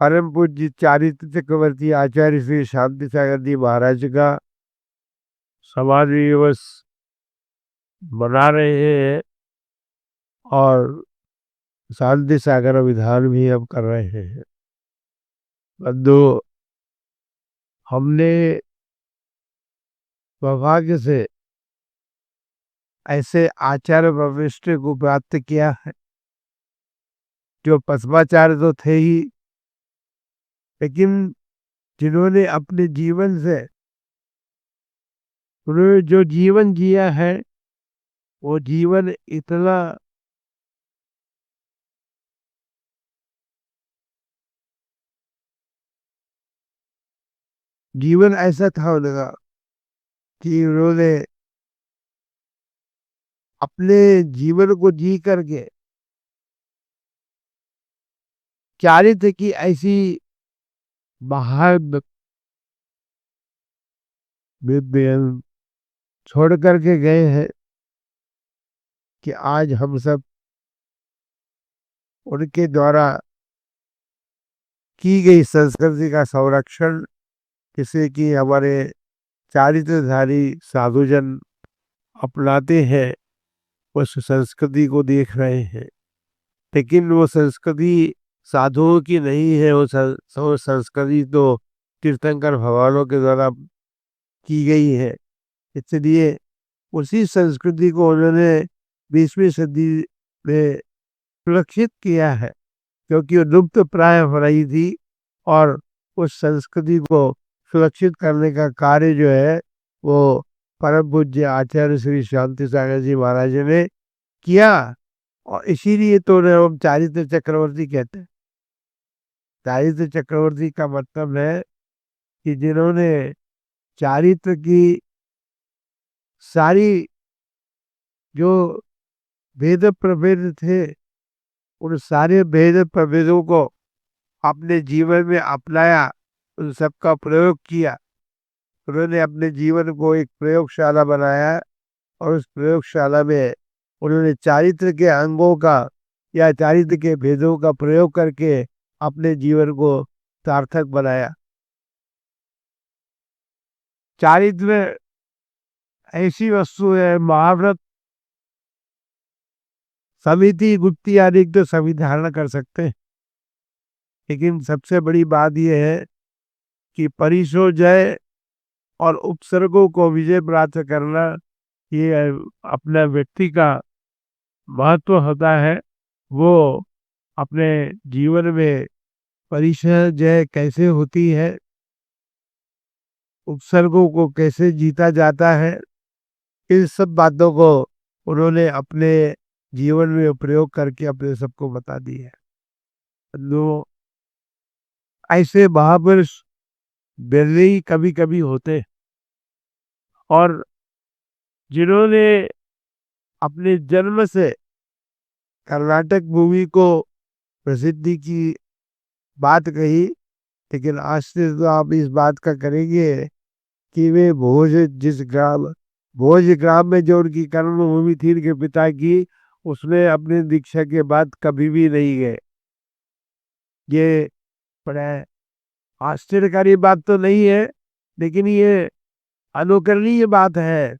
परम पूज्य चारित्र चक्रवर्ती आचार्य श्री शांति सागर जी महाराज का समाधि दिवस मना रहे हैं और शांति सागर विधान भी हम कर रहे हैं। बंधु, हमने सौभाग्य से ऐसे आचार्य वरिष्ठ को प्राप्त किया है जो पद्माचार्य तो थे ही, लेकिन जिन्होंने अपने जीवन से उन्होंने जो जीवन जिया है वो जीवन इतना जीवन ऐसा था उनका कि उन्होंने अपने जीवन को जी करके चारित्र की ऐसी महान छोड़ करके गए हैं कि आज हम सब उनके द्वारा की गई संस्कृति का संरक्षण, जिसे कि हमारे चारित्रधारी साधुजन अपनाते हैं, उस संस्कृति को देख रहे हैं। लेकिन वो संस्कृति साधुओं की नहीं है, वो संस्कृति तो तीर्थंकर भगवानों के द्वारा की गई है। इसलिए उसी संस्कृति को उन्होंने 20वीं सदी में सुरक्षित किया है, क्योंकि वो लुप्त प्राय हो रही थी और उस संस्कृति को सुरक्षित करने का कार्य जो है वो परम पूज्य आचार्य श्री शांति सागर जी महाराज ने किया। और इसीलिए तो उन्हें हम चारित्र चक्रवर्ती कहते हैं। चारित्र चक्रवर्ती का मतलब है कि जिन्होंने चारित्र की सारी जो भेद प्रभेद थे, उन सारे भेद प्रभेदों को अपने जीवन में अपनाया, उन सबका प्रयोग किया। उन्होंने अपने जीवन को एक प्रयोगशाला बनाया और उस प्रयोगशाला में उन्होंने चारित्र के अंगों का या चारित्र के भेदों का प्रयोग करके अपने जीवन को सार्थक बनाया। चारित्र ऐसी वस्तु है, महाव्रत समिति गुप्ती आदि तो सभी धारण कर सकते हैं, लेकिन सबसे बड़ी बात यह है कि परिशो जय और उपसर्गों को विजय प्राप्त करना, ये अपना व्यक्ति का महत्व होता है। वो अपने जीवन में परिचय जय कैसे होती है, उपसर्गों को कैसे जीता जाता है, इन सब बातों को उन्होंने अपने जीवन में प्रयोग करके अपने सबको बता दी है। तो ऐसे महापुरुष बिरले कभी कभी होते, और जिन्होंने अपने जन्म से कर्नाटक मूवी को प्रसिद्धि की बात कही, लेकिन आज से तो आप इस बात का करेंगे कि वे भोज ग्राम में जो उनकी कर्मभूमि थी उनके पिता की, उसमें अपने दीक्षा के बाद कभी भी नहीं गए। ये बड़ा आश्चर्यकारी बात तो नहीं है, लेकिन ये अनुकरणीय बात है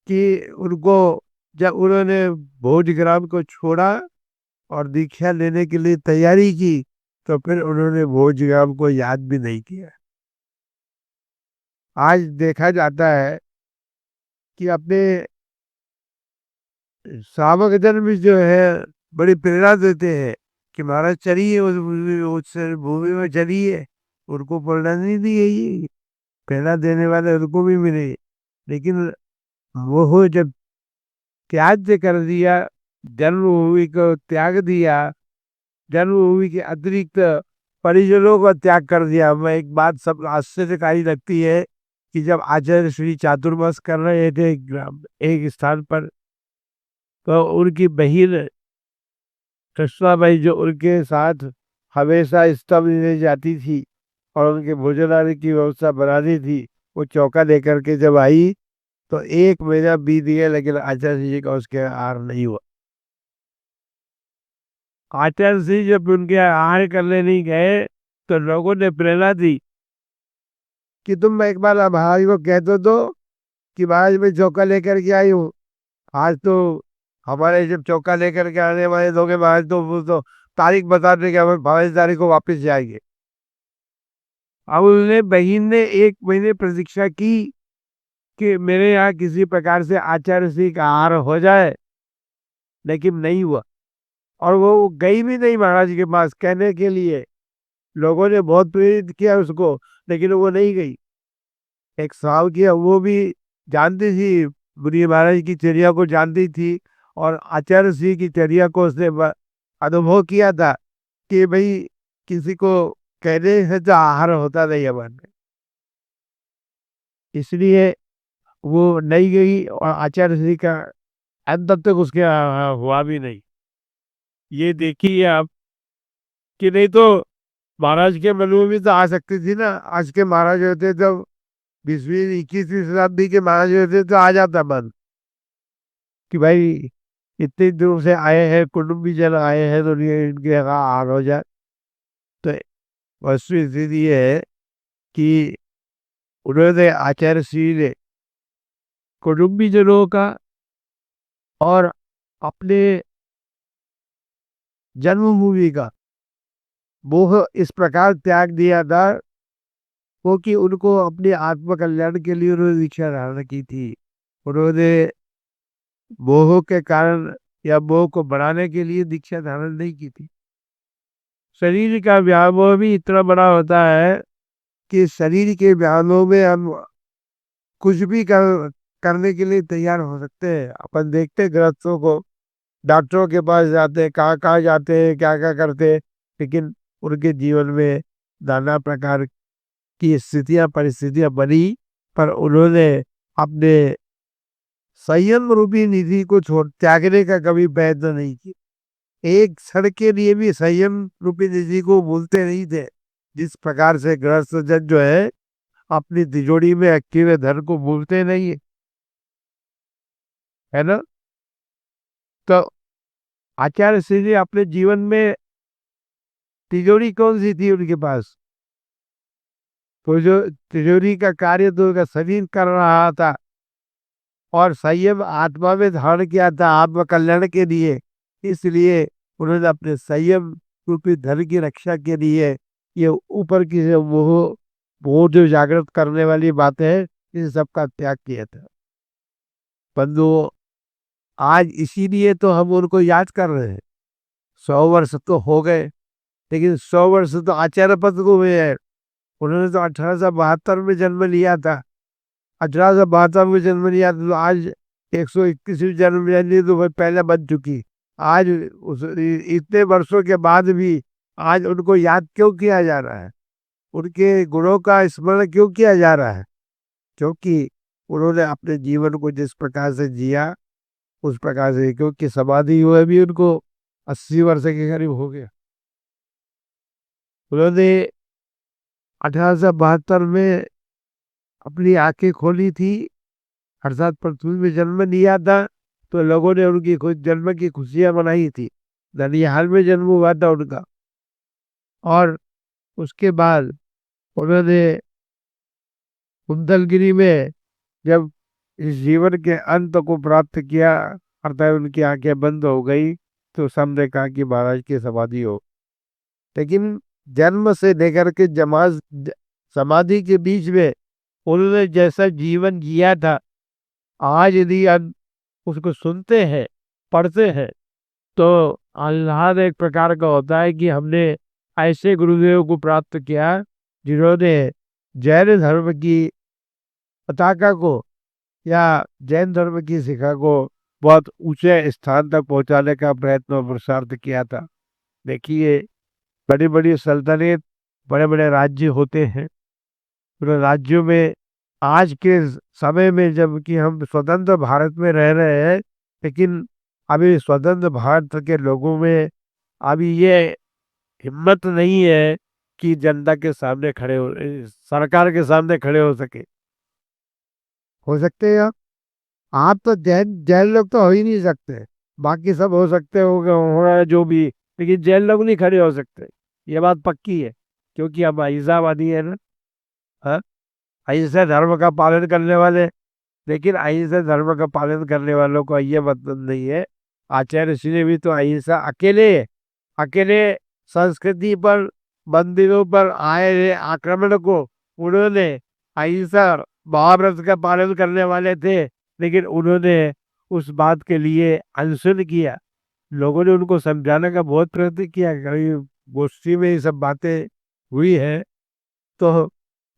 कि उनको जब उन्होंने भोज ग्राम को छोड़ा और दीक्षा लेने के लिए तैयारी की, तो फिर उन्होंने भोज ग्राम को याद भी नहीं किया। आज देखा जाता है कि अपने श्रावक जन भी जो है बड़ी प्रेरणा देते हैं कि महाराज चलिए उस भूमि में चलिए, उनको प्रेरणा नहीं दी गई, प्रेरणा देने वाले उनको भी मिले। लेकिन वो जब त्याग कर दिया, जन्मभूमि को त्याग दिया, जन्मभूमि के अतिरिक्त परिजनों का त्याग कर दिया। मैं एक बात सब आश्चर्यकारी लगती है कि जब आचार्य श्री चातुर्मास कर रहे थे एक स्थान पर, तो उनकी बहन कृष्णाबाई जो उनके साथ हमेशा स्तंभ लेने जाती थी और उनके भोजनालय की व्यवस्था बनाती थी, वो चौका लेकर के जब आई तो 1 महीना बीत गया, लेकिन आचार्य जी का उसके आहार नहीं हुआ। आचार्य जी जब उनके आहार करने नहीं गए तो लोगों ने प्रेरणा दी कि तुम एक बार महाराज को कह दो कि महाराज मैं चौका लेकर के आई हूँ। आज तो हमारे जब चौका लेकर के आने वाले लोग हैं महाराज, तो वो तो तारीख बता दें कि हम 22 तारीख को वापस जाएंगे। अब उन्होंने बहन ने 1 महीने प्रतीक्षा की कि मेरे यहाँ किसी प्रकार से आचार्य श्री का आहार हो जाए, लेकिन नहीं हुआ। और वो गई भी नहीं महाराज के पास कहने के लिए। लोगों ने बहुत प्रेरित किया उसको, लेकिन वो नहीं गई। एक साल की वो भी जानती थी, बुरी महाराज की चर्या को जानती थी, और आचार्य श्री की चर्या को उसने अनुभव किया था कि भाई किसी को कहने से तो आहार होता नहीं है मन में। इसलिए वो नहीं गई, और आचार्य श्री का अंत तक उसके हुआ भी नहीं। ये देखिए आप कि नहीं तो महाराज के मन में भी तो आ सकती थी ना। आज के महाराज होते तो 20वीं 21वीं शताब्दी के महाराज होते तो आ जाता मन कि भाई इतनी दूर से आए हैं, कुटुंबीजन आए हैं, तो ये इनके यहाँ हार हो जाए। तो वस्तु स्थिति ये है कि उन्होंने आचार्य श्री ने कुटुंबीजनों का और अपने जन्मभूमि का मोह इस प्रकार त्याग दिया था, वो कि उनको अपने आत्म कल्याण के लिए उन्होंने दीक्षा धारण की थी। उन्होंने मोह के कारण या मोह को बढ़ाने के लिए दीक्षा धारण नहीं की थी। शरीर का व्यामोह भी इतना बड़ा होता है कि शरीर के व्यामोह में हम कुछ भी करने के लिए तैयार हो सकते हैं। अपन देखते हैं गृहस्थों को, डॉक्टरों के पास जाते हैं, कहाँ कहाँ जाते हैं, क्या क्या करते हैं, लेकिन उनके जीवन में नाना प्रकार की स्थितियां परिस्थितियां बनी, पर उन्होंने अपने संयम रूपी निधि को छोड़ त्यागने का कभी प्रयत्न नहीं किया। एक क्षण के लिए भी संयम रूपी निधि को भूलते नहीं थे। जिस प्रकार से गृहस्थ जन जो है अपनी तिजोरी में रखे हुए धन को भूलते नहीं है ना। तो आचार्य श्री जी अपने जीवन में तिजोरी कौन सी थी उनके पास? तो जो तिजोरी का कार्य तो उनका शरीर कर रहा था, और संयम आत्मा में धारण किया था आत्म कल्याण के लिए। इसलिए उन्होंने अपने संयम रूपी धन की रक्षा के लिए ये ऊपर की वो जो जागृत करने वाली बातें हैं, इन सब का त्याग किया था। बंधुओं, आज इसीलिए तो हम उनको याद कर रहे हैं। 100 वर्ष तो हो गए, लेकिन 100 वर्ष तो आचार्य पद को हुए हैं। उन्होंने तो 1872 में जन्म लिया था। 1872 में जन्म लिया था, तो आज 121वीं जन्म जयंती तो भाई पहले बन चुकी। आज इतने वर्षों के बाद भी आज उनको याद क्यों किया जा रहा है, उनके गुणों का स्मरण क्यों किया जा रहा है? क्योंकि उन्होंने अपने जीवन को जिस प्रकार से जिया उस प्रकार से, क्योंकि समाधि हुए भी उनको 80 वर्ष के करीब हो गया। उन्होंने 1872 में अपनी आंखें खोली थी, अर्थात पृथ्वी में जन्म लिया था, तो लोगों ने उनकी जन्म की खुशियां मनाई थी। ननिहाल में जन्म हुआ था उनका। और उसके बाद उन्होंने कुंडलगिरी में जब इस जीवन के अंत को प्राप्त किया, अर्थात उनकी आंखें बंद हो गई, तो सबने कहा कि महाराज की समाधि हो। लेकिन जन्म से लेकर के समाधि के बीच में उन्होंने जैसा जीवन जिया था, आज यदि हम उसको सुनते हैं, पढ़ते हैं, तो आह्लाद एक प्रकार का होता है कि हमने ऐसे गुरुदेव को प्राप्त किया जिन्होंने जैन धर्म की पताका को या जैन धर्म की शिक्षा को बहुत ऊंचे स्थान तक पहुंचाने का प्रयत्न और पुरुषार्थ किया था। देखिए, बड़ी बड़ी सल्तनत, बड़े बड़े राज्य होते हैं। उन राज्यों में आज के समय में, जबकि हम स्वतंत्र भारत में रह रहे हैं, लेकिन अभी स्वतंत्र भारत के लोगों में अभी ये हिम्मत नहीं है कि जनता के सामने खड़े हो, सरकार के सामने खड़े हो सकते हैं आप तो जैन जैन लोग तो हो ही नहीं सकते। बाकी सब हो सकते हो रहा है जो भी, लेकिन जैन लोग नहीं खड़े हो सकते। ये बात पक्की है क्योंकि हम अहिंसावादी है ना। हाँ, अहिंसा धर्म का पालन करने वाले। लेकिन अहिंसा धर्म का पालन करने वालों को ये मतलब नहीं है। आचार्य श्री भी तो अहिंसा अकेले अकेले संस्कृति पर, मंदिरों पर आए हुए आक्रमण को उन्होंने अहिंसा महाव्रत का पालन करने वाले थे, लेकिन उन्होंने उस बात के लिए अनशन किया। लोगों ने उनको समझाने का बहुत प्रयत्न किया, कई गोष्ठी में ये सब बातें हुई है। तो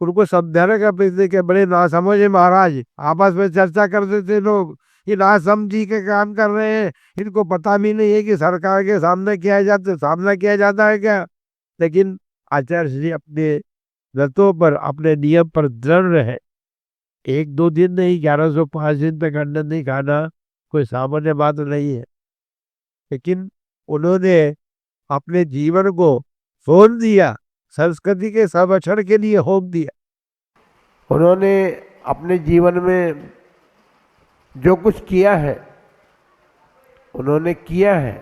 उनको समझाने का प्रयत्न किया, बड़े नासमझ है महाराज, आपस में चर्चा करते थे लोग, ये नासमझी के काम कर रहे हैं, इनको पता भी नहीं है कि सरकार के सामना किया जाता है क्या। लेकिन आचार्य श्री अपने व्रतों पर, अपने नियम पर दृढ़ रहे। एक दो दिन नहीं, 1105 दिन तक अन्न नहीं खाना कोई सामान्य बात नहीं है। लेकिन उन्होंने अपने जीवन को होम दिया, संस्कृति के संरक्षण के लिए होम दिया। उन्होंने अपने जीवन में जो कुछ किया है, उन्होंने किया है,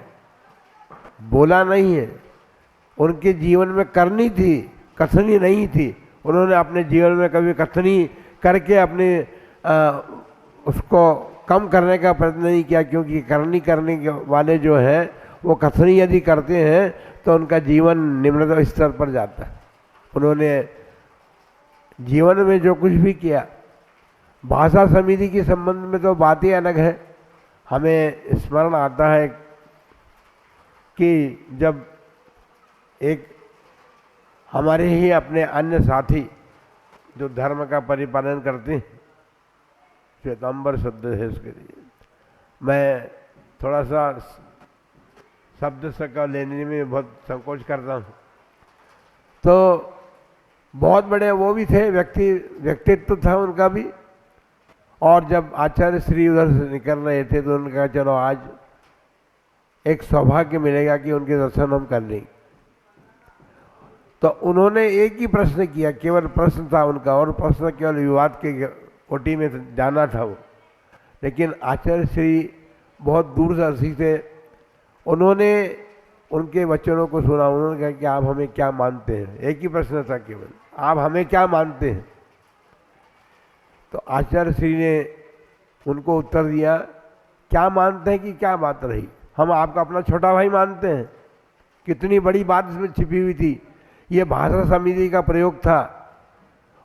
बोला नहीं है। उनके जीवन में करनी थी, कथनी नहीं थी। उन्होंने अपने जीवन में कभी कथनी करके अपने उसको कम करने का प्रयत्न नहीं किया, क्योंकि करने के वाले जो हैं वो कथनी यदि करते हैं तो उनका जीवन निम्नतम स्तर पर जाता है। उन्होंने जीवन में जो कुछ भी किया, भाषा समिति के संबंध में तो बात ही अलग है। हमें स्मरण आता है कि जब एक हमारे ही अपने अन्य साथी जो धर्म का परिपालन करते हैं, श्वेतांबर शब्द है उसके लिए, मैं थोड़ा सा शब्द का लेने में बहुत संकोच करता हूँ। तो बहुत बड़े वो भी थे, व्यक्तित्व था उनका भी। और जब आचार्य श्री उधर से निकल रहे थे तो उन्होंने कहा चलो आज एक सौभाग्य मिलेगा कि उनके दर्शन हम कर लेंगे। तो उन्होंने एक ही प्रश्न किया, केवल प्रश्न था उनका, और प्रश्न केवल विवाद के कोटि में जाना था वो। लेकिन आचार्य श्री बहुत दूरदर्शी थे। उन्होंने उनके वचनों को सुना। उन्होंने कहा कि आप हमें क्या मानते हैं, एक ही प्रश्न था केवल, आप हमें क्या मानते हैं। तो आचार्य श्री ने उनको उत्तर दिया, क्या मानते हैं कि क्या बात रही, हम आपका अपना छोटा भाई मानते हैं। कितनी बड़ी बात इसमें छिपी हुई थी। ये भाषा समिति का प्रयोग था,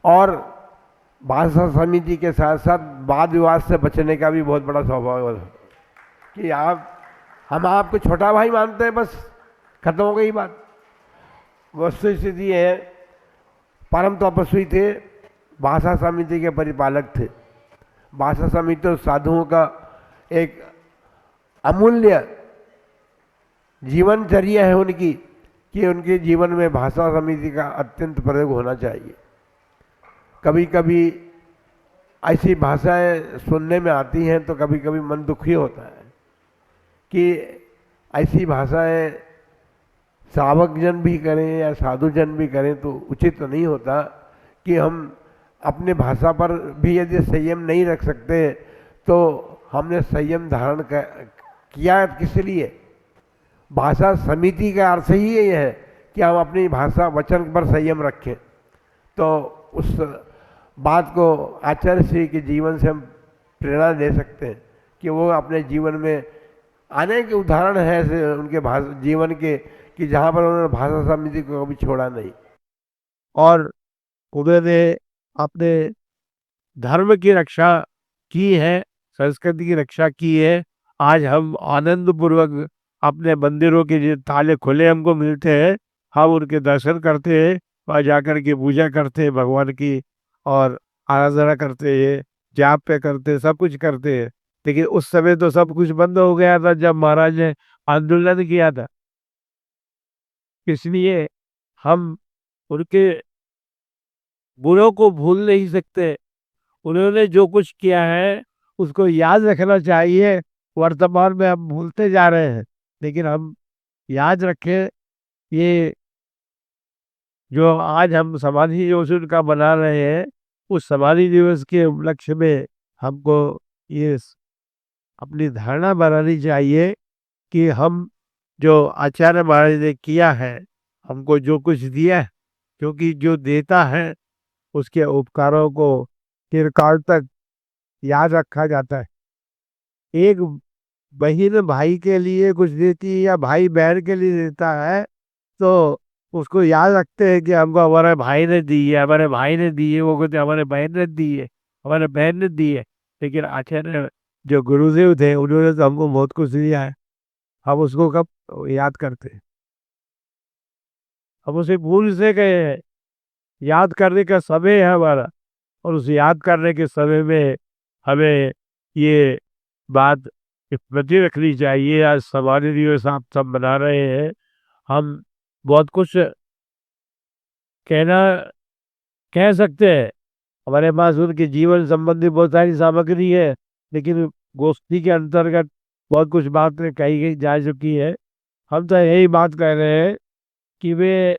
और भाषा समिति के साथ साथ वाद विवाद से बचने का भी बहुत बड़ा स्वभाव था कि हम आपको छोटा भाई मानते हैं, बस खत्म हो गई बात। वस्तु स्थिति है, परम तपस्वी थे, भाषा समिति के परिपालक थे। भाषा समिति तो साधुओं का एक अमूल्य जीवनचर्या है उनकी, कि उनके जीवन में भाषा समिति का अत्यंत प्रयोग होना चाहिए। कभी कभी ऐसी भाषाएं सुनने में आती हैं तो कभी कभी मन दुखी होता है कि ऐसी भाषाएं श्रावक जन भी करें या साधु जन भी करें तो उचित तो नहीं होता कि हम अपने भाषा पर भी यदि संयम नहीं रख सकते तो हमने संयम धारण किया किस लिए। भाषा समिति का अर्थ ही ये है कि हम अपनी भाषा वचन पर संयम रखें। तो उस बात को आचार्य श्री के जीवन से हम प्रेरणा ले सकते हैं कि वो अपने जीवन में अनेक उदाहरण है ऐसे उनके जीवन के कि जहाँ पर उन्होंने भाषा समिति को कभी छोड़ा नहीं, और उन्होंने अपने धर्म की रक्षा की है, संस्कृति की रक्षा की है। आज हम आनंद पूर्वक अपने मंदिरों के जो ताले खुले हमको मिलते हैं, हम उनके दर्शन करते हैं, वहाँ जाकर के पूजा करते हैं भगवान की, और आराधना करते हैं, जाप पे करते हैं, सब कुछ करते हैं। लेकिन उस समय तो सब कुछ बंद हो गया था जब महाराज ने आंदोलन किया था। इसलिए हम उनके गुणों को भूल नहीं सकते। उन्होंने जो कुछ किया है उसको याद रखना चाहिए। वर्तमान में हम भूलते जा रहे हैं, लेकिन हम याद रखें। ये जो आज हम समाधि दिवस उनका मना रहे हैं, उस समाधि दिवस के उपलक्ष्य में हमको ये अपनी धारणा बनानी चाहिए कि हम जो आचार्य महाराज ने किया है, हमको जो कुछ दिया है, क्योंकि जो देता है उसके उपकारों को चिरकाल तक याद रखा जाता है। एक बहन भाई के लिए कुछ देती है या भाई बहन के लिए देता है तो उसको याद रखते हैं कि हमको हमारे भाई ने दी है, हमारे भाई ने दी है, वो कहते हैं हमारे बहन ने दी है, हमारे बहन ने दी है। लेकिन आखिर जो गुरुदेव थे उन्होंने तो हमको बहुत कुछ दिया है। हम उसको कब याद करते हैं? हम उसे भूल से गए हैं। याद करने का समय है हमारा, और उस याद करने के समय में हमें ये बात स्मृति रखनी चाहिए। आज समाधि दिवस आप सब मना रहे हैं। हम बहुत कुछ कहना कह सकते हैं, हमारे पास उनके जीवन संबंधी बहुत सारी सामग्री है, लेकिन गोष्ठी के अंतर्गत बहुत कुछ बातें कही गई जा चुकी है। हम तो यही बात कह रहे हैं कि वे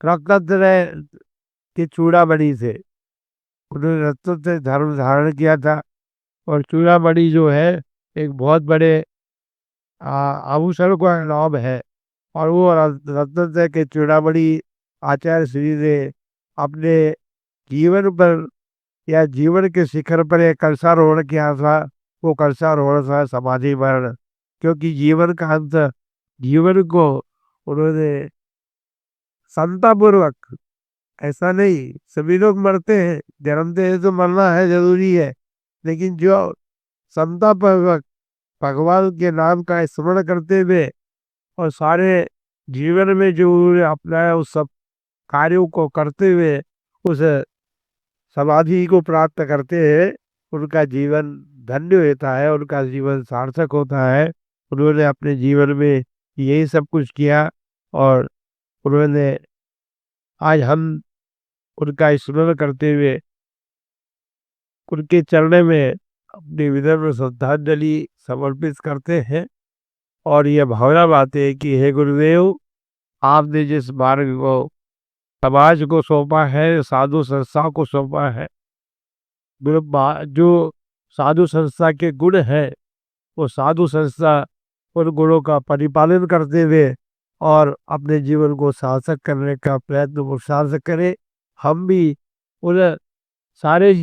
रत्न के चूड़ामणि थे। उन्होंने रत्न से धर्म धारण किया था, और चूड़ामणि जो है एक बहुत बड़े आभूषण का नाम है। और वो रत्न से के चूड़ामणि आचार्य श्री ने अपने जीवन पर या जीवन के शिखर पर एक कलशारोहण किया था। वो कलशारोहण था समाधि मरण, क्योंकि जीवन का अंत, जीवन को उन्होंने समतापूर्वक, ऐसा नहीं सभी लोग मरते हैं, जन्मते हैं तो मरना है जरूरी है, लेकिन जो समतापूर्वक भगवान के नाम का स्मरण करते हुए और सारे जीवन में जो उन्होंने अपनाया उस सब कार्यों को करते हुए उस समाधि को प्राप्त करते हैं, उनका जीवन धन्य होता है, उनका जीवन सार्थक होता है। उन्होंने अपने जीवन में यही सब कुछ किया, और उन्होंने आज हम उनका स्मरण करते हुए उनके चरणों में अपनी विनम्र श्रद्धांजलि समर्पित करते हैं। और ये भावना बातें है कि हे गुरुदेव, आपने जिस मार्ग को समाज को सौंपा है, साधु संस्था को सौंपा है, जो साधु संस्था के गुण है, वो साधु संस्था उन गुणों का परिपालन करते हुए और अपने जीवन को सार्थक करने का प्रयत्न पुरुषार्थ करें। हम भी उन सारे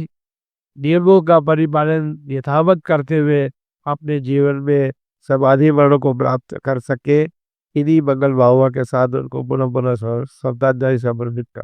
नियमों का परिपालन यथावत करते हुए अपने जीवन में समाधि मरण को प्राप्त कर सके। इन्हीं मंगल भावों के साथ उनको पुनः पुनः श्रद्धांजलि समर्पित कर